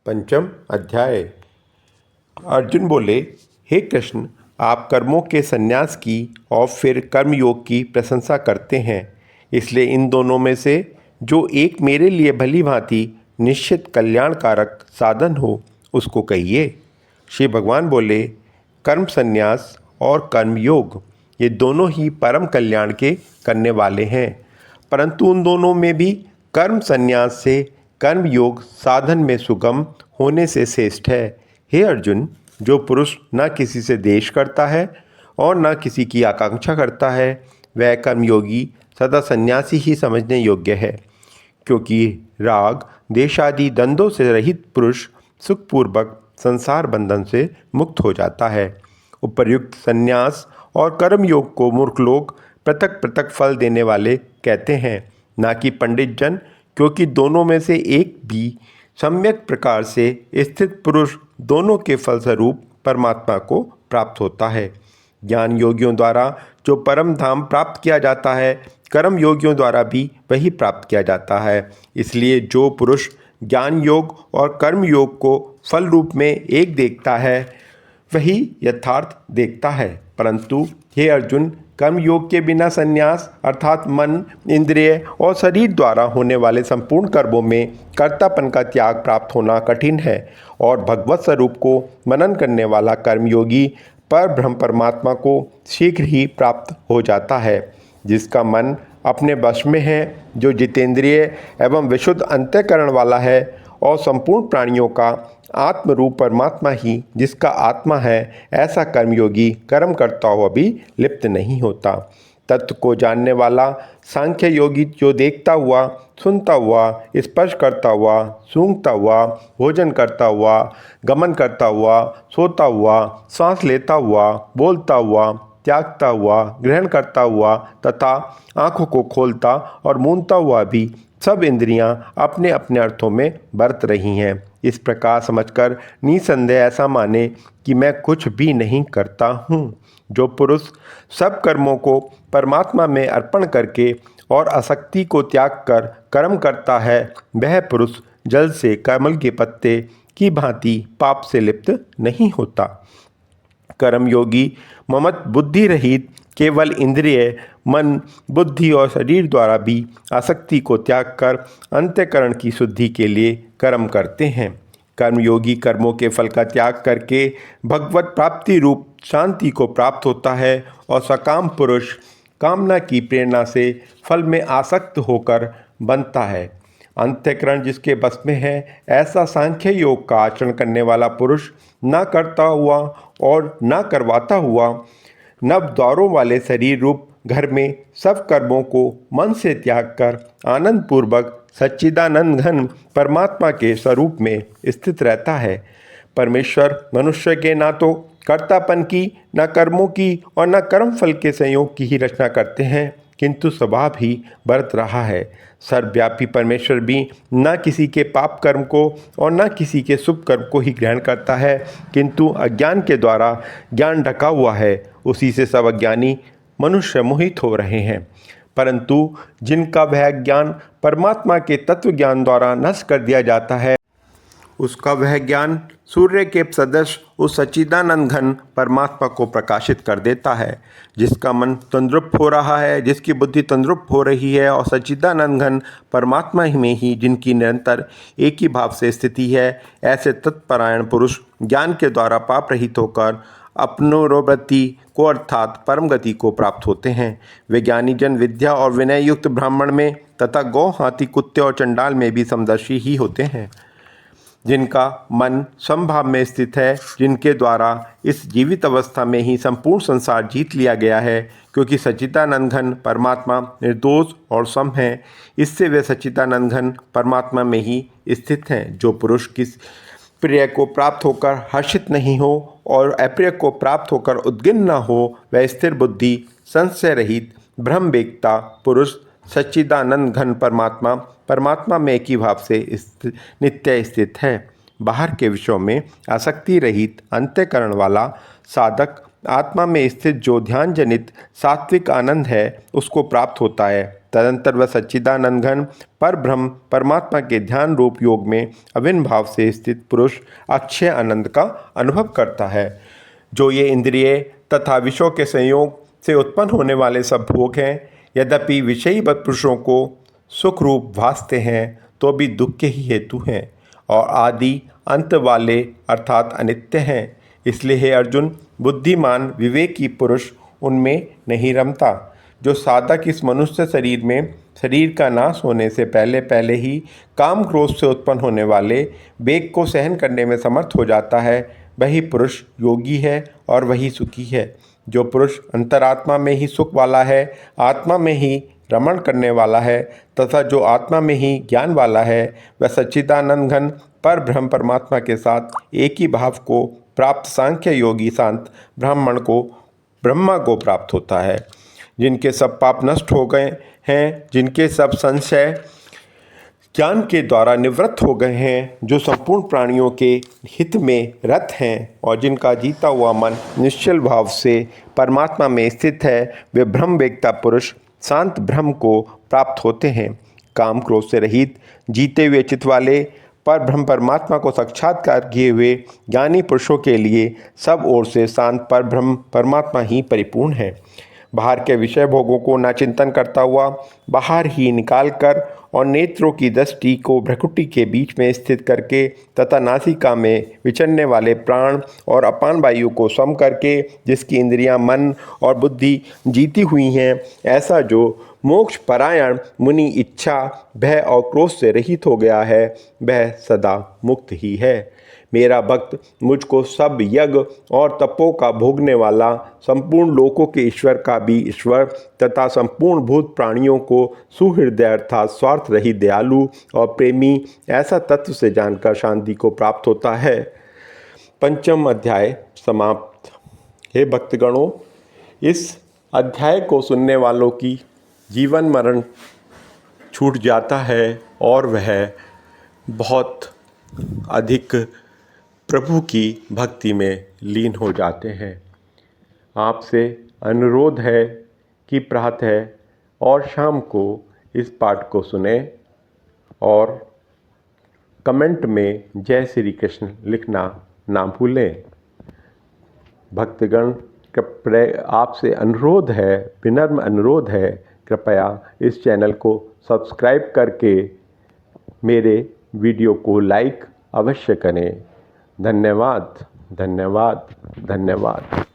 पंचम अध्याय। अर्जुन बोले, हे कृष्ण, आप कर्मों के संन्यास की और फिर कर्मयोग की प्रशंसा करते हैं, इसलिए इन दोनों में से जो एक मेरे लिए भली भांति निश्चित कल्याणकारक साधन हो उसको कहिए। श्री भगवान बोले, कर्म संन्यास और कर्मयोग ये दोनों ही परम कल्याण के करने वाले हैं, परंतु उन दोनों में भी कर्म संन्यास से कर्मयोग साधन में सुगम होने से श्रेष्ठ है। हे अर्जुन, जो पुरुष न किसी से द्वेष करता है और न किसी की आकांक्षा करता है, वह कर्मयोगी सदा सन्यासी ही समझने योग्य है, क्योंकि राग द्वेष आदि द्वंद्वों से रहित पुरुष सुखपूर्वक संसार बंधन से मुक्त हो जाता है। उपर्युक्त संन्यास और कर्मयोग को मूर्ख लोग पृथक पृथक फल देने वाले कहते हैं, ना कि पंडित जन, क्योंकि दोनों में से एक भी सम्यक प्रकार से स्थित पुरुष दोनों के फलस्वरूप परमात्मा को प्राप्त होता है। ज्ञान योगियों द्वारा जो परम धाम प्राप्त किया जाता है, कर्म योगियों द्वारा भी वही प्राप्त किया जाता है। इसलिए जो पुरुष ज्ञान योग और कर्म योग को फल रूप में एक देखता है, वही यथार्थ देखता है। परंतु हे अर्जुन, कर्म योग के बिना संन्यास अर्थात मन, इंद्रिय और शरीर द्वारा होने वाले संपूर्ण कर्मों में कर्तापन का त्याग प्राप्त होना कठिन है, और भगवत स्वरूप को मनन करने वाला कर्मयोगी पर ब्रह्म परमात्मा को शीघ्र ही प्राप्त हो जाता है। जिसका मन अपने वश में है, जो जितेंद्रिय एवं विशुद्ध अंतःकरण वाला है, और संपूर्ण प्राणियों का आत्म रूप परमात्मा ही जिसका आत्मा है, ऐसा कर्मयोगी कर्म करता हुआ भी लिप्त नहीं होता। तत्व को जानने वाला सांख्य योगी जो देखता हुआ, सुनता हुआ, स्पर्श करता हुआ, सूंघता हुआ, भोजन करता हुआ, गमन करता हुआ, सोता हुआ, सांस लेता हुआ, बोलता हुआ, त्यागता हुआ, ग्रहण करता हुआ तथा आँखों को खोलता और मूंदता हुआ भी सब इंद्रियां अपने अपने अर्थों में बरत रही हैं, इस प्रकार समझकर निसंदेह ऐसा माने कि मैं कुछ भी नहीं करता हूँ। जो पुरुष सब कर्मों को परमात्मा में अर्पण करके और आसक्ति को त्याग कर कर्म करता है, वह पुरुष जल से कमल के पत्ते की भांति पाप से लिप्त नहीं होता। कर्मयोगी ममत बुद्धि रहित केवल इंद्रिय, मन, बुद्धि और शरीर द्वारा भी आसक्ति को त्याग कर अंतःकरण की शुद्धि के लिए कर्म करते हैं। कर्मयोगी कर्मों के फल का त्याग करके भगवत प्राप्ति रूप शांति को प्राप्त होता है, और सकाम पुरुष कामना की प्रेरणा से फल में आसक्त होकर बनता है। अंतःकरण जिसके बस में है, ऐसा सांख्य योग का आचरण करने वाला पुरुष न करता हुआ और न करवाता हुआ नव द्वारों वाले शरीर रूप घर में सब कर्मों को मन से त्याग कर आनंद पूर्वक सच्चिदानंद घन परमात्मा के स्वरूप में स्थित रहता है। परमेश्वर मनुष्य के ना तो कर्तापन की, न कर्मों की और न कर्म फल के संयोग की ही रचना करते हैं, किंतु स्वभाव ही बरत रहा है। सर्वव्यापी परमेश्वर भी न किसी के पाप कर्म को और न किसी के शुभ कर्म को ही ग्रहण करता है, किंतु अज्ञान के द्वारा ज्ञान ढका हुआ है, उसी से सब अज्ञानी मनुष्य मोहित हो रहे हैं। परंतु जिनका वह ज्ञान परमात्मा के तत्व ज्ञान द्वारा नष्ट कर दिया जाता है, उसका वह ज्ञान सूर्य के सदृश उस सच्चिदानंद घन परमात्मा को प्रकाशित कर देता है। जिसका मन तंद्रुप हो रहा है, जिसकी बुद्धि तंद्रुप हो रही है, और सच्चिदानंद घन परमात्मा में ही जिनकी निरंतर एक ही भाव से स्थिति है, ऐसे तत्परायण पुरुष ज्ञान के द्वारा पाप रहित होकर अपनोरवृत्ति को अर्थात परम गति को प्राप्त होते हैं। वे ज्ञानी जन विद्या और विनय युक्त ब्राह्मण में तथा गौ, हाथी, कुत्ते और चंडाल में भी समदर्शी ही होते हैं। जिनका मन समभाव में स्थित है, जिनके द्वारा इस जीवित अवस्था में ही संपूर्ण संसार जीत लिया गया है, क्योंकि सच्चिदानंद घन परमात्मा निर्दोष और सम है, इससे वे सच्चिदानंद घन परमात्मा में ही स्थित हैं। जो पुरुष किस प्रिय को प्राप्त होकर हर्षित नहीं हो और अप्रिय को प्राप्त होकर उद्गिन्न न हो, वह स्थिर बुद्धि, संशय रहित, ब्रह्म वेत्ता पुरुष सच्चिदानंद घन परमात्मा में एक ही भाव से नित्य स्थित है। बाहर के विषयों में आसक्ति रहित अंतःकरण वाला साधक आत्मा में स्थित जो ध्यान जनित सात्विक आनंद है, उसको प्राप्त होता है। तदंतर वह सच्चिदानंद घन पर ब्रह्म परमात्मा के ध्यान रूप योग में अभिन्न भाव से स्थित पुरुष अक्षय आनंद का अनुभव करता है। जो ये इंद्रिय तथा विषयों के संयोग से उत्पन्न होने वाले सब भोग हैं, यद्यपि विषयी पुरुषों को सुख रूप भासते हैं तो भी दुख के ही हेतु हैं और आदि अंत वाले अर्थात अनित्य हैं। इसलिए हे अर्जुन, बुद्धिमान विवेकी पुरुष उनमें नहीं रमता। जो साधक इस मनुष्य शरीर में शरीर का नाश होने से पहले पहले ही काम क्रोध से उत्पन्न होने वाले वेग को सहन करने में समर्थ हो जाता है, वही पुरुष योगी है और वही सुखी है। जो पुरुष अंतरात्मा में ही सुख वाला है, आत्मा में ही रमण करने वाला है तथा जो आत्मा में ही ज्ञान वाला है, वह सच्चिदानंद घन पर ब्रह्म परमात्मा के साथ एक ही भाव को प्राप्त सांख्य योगी शांत ब्रह्मा को प्राप्त होता है। जिनके सब पाप नष्ट हो गए हैं, जिनके सब संशय ज्ञान के द्वारा निवृत्त हो गए हैं, जो संपूर्ण प्राणियों के हित में रत हैं और जिनका जीता हुआ मन निश्चल भाव से परमात्मा में स्थित है, वे ब्रह्म वेत्ता पुरुष शांत ब्रह्म को प्राप्त होते हैं। काम क्रोध से रहित जीते हुए चित्त वाले पर ब्रह्म परमात्मा को साक्षात्कार किए हुए ज्ञानी पुरुषों के लिए सब ओर से शांत पर ब्रह्म परमात्मा ही परिपूर्ण है। बाहर के विषय भोगों को न चिंतन करता हुआ बाहर ही निकाल कर और नेत्रों की दृष्टि को भ्रकुटी के बीच में स्थित करके तथा नासिका में विचरने वाले प्राण और अपान वायु को सम करके जिसकी इंद्रियां, मन और बुद्धि जीती हुई हैं, ऐसा जो मोक्ष परायण मुनि इच्छा, भय और क्रोध से रहित हो गया है, वह सदा मुक्त ही है। मेरा भक्त मुझको सब यज्ञ और तपों का भोगने वाला, संपूर्ण लोकों के ईश्वर का भी ईश्वर तथा संपूर्ण भूत प्राणियों को सुहृदय अर्थात स्वार्थ रहित दयालु और प्रेमी ऐसा तत्व से जानकर शांति को प्राप्त होता है। पंचम अध्याय समाप्त। हे भक्तगणों, इस अध्याय को सुनने वालों की जीवन मरण छूट जाता है और वह बहुत अधिक प्रभु की भक्ति में लीन हो जाते हैं। आपसे अनुरोध है कि प्रातः और शाम को इस पाठ को सुने और कमेंट में जय श्री कृष्ण लिखना ना भूलें। भक्तगण, आपसे अनुरोध है, विनम्र अनुरोध है, कृपया इस चैनल को सब्सक्राइब करके मेरे वीडियो को लाइक अवश्य करें। धन्यवाद, धन्यवाद, धन्यवाद।